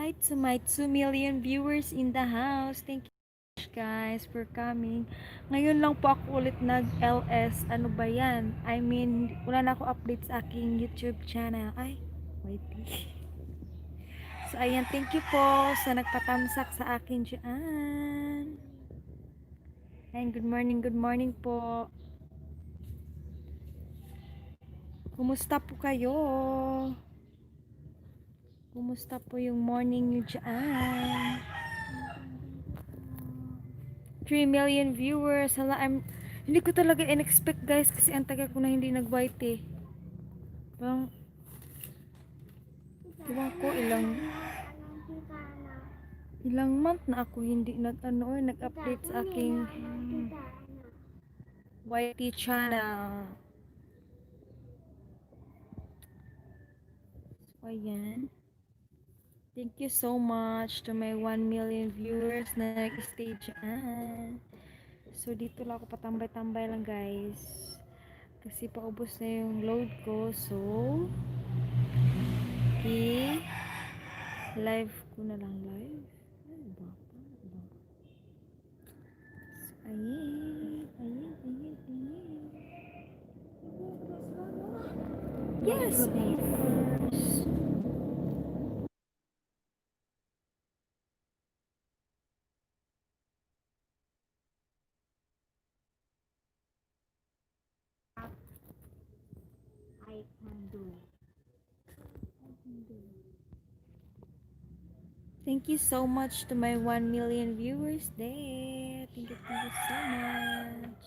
Hi to my 2 million viewers in the house. Thank you guys for coming. Ngayon lang po ako ulit nag-LS. Ano ba yan? I mean, wala na ako update sa aking YouTube channel. Ay, wait. So, ayan. Thank you po sa nagpatamsak sa akin dyan. And good morning po. Kumusta po kayo? Kumusta po yung morning nyo dyan? 3 million viewers. Hala, hindi ko talaga in-expect guys kasi ang tagal ko na hindi nag-white eh. Parang, diba ko ilang month na ako hindi nag-update sa aking YT channel. So, ayan. Thank you so much to my 1 million viewers na nag-stay dyan. So, dito lang ako patambay-tambay lang guys. Kasi paubos na yung load ko. So, live ko na lang live. Ano ba? So, ayan. Yes, neighbors. I can do. Thank you so much to my 1 million viewers there. Thank you so much.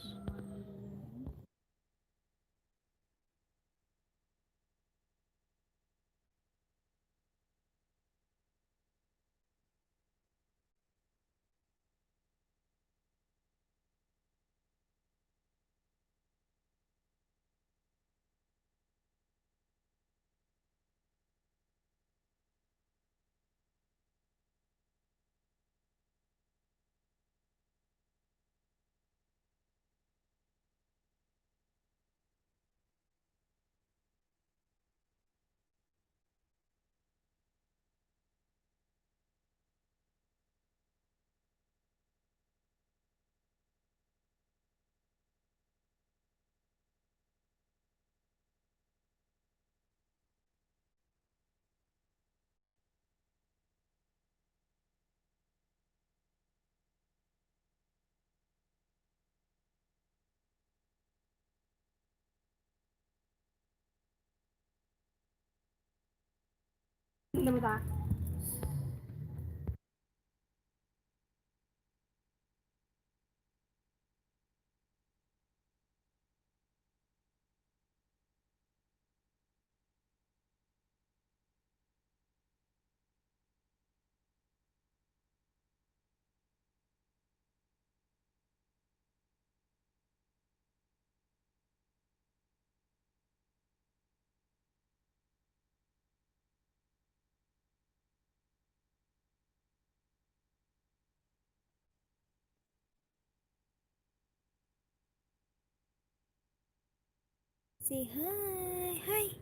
Say hi. Hi.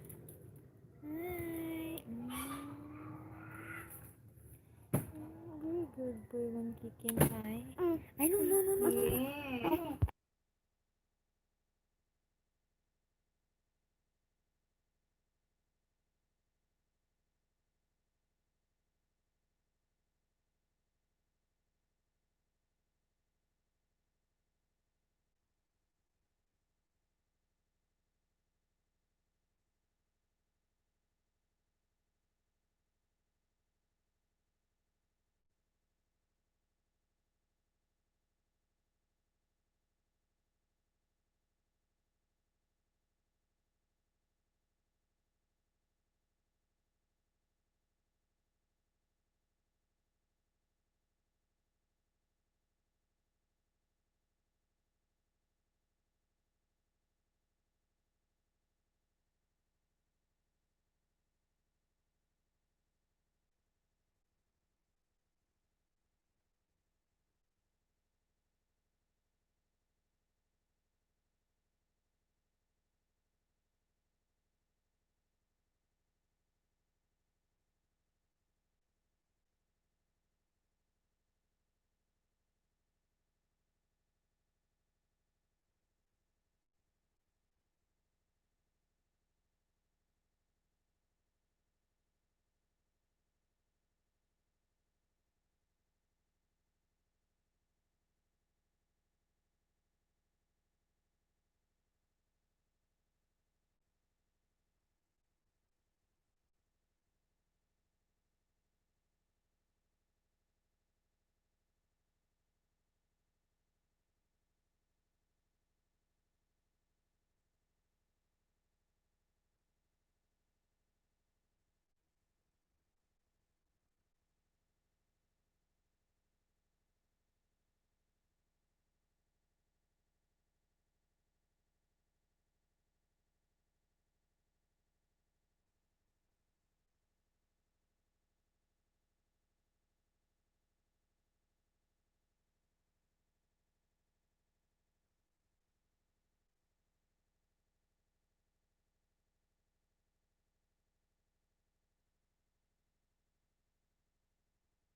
Hi. Very good boy, one kicking eye. I no.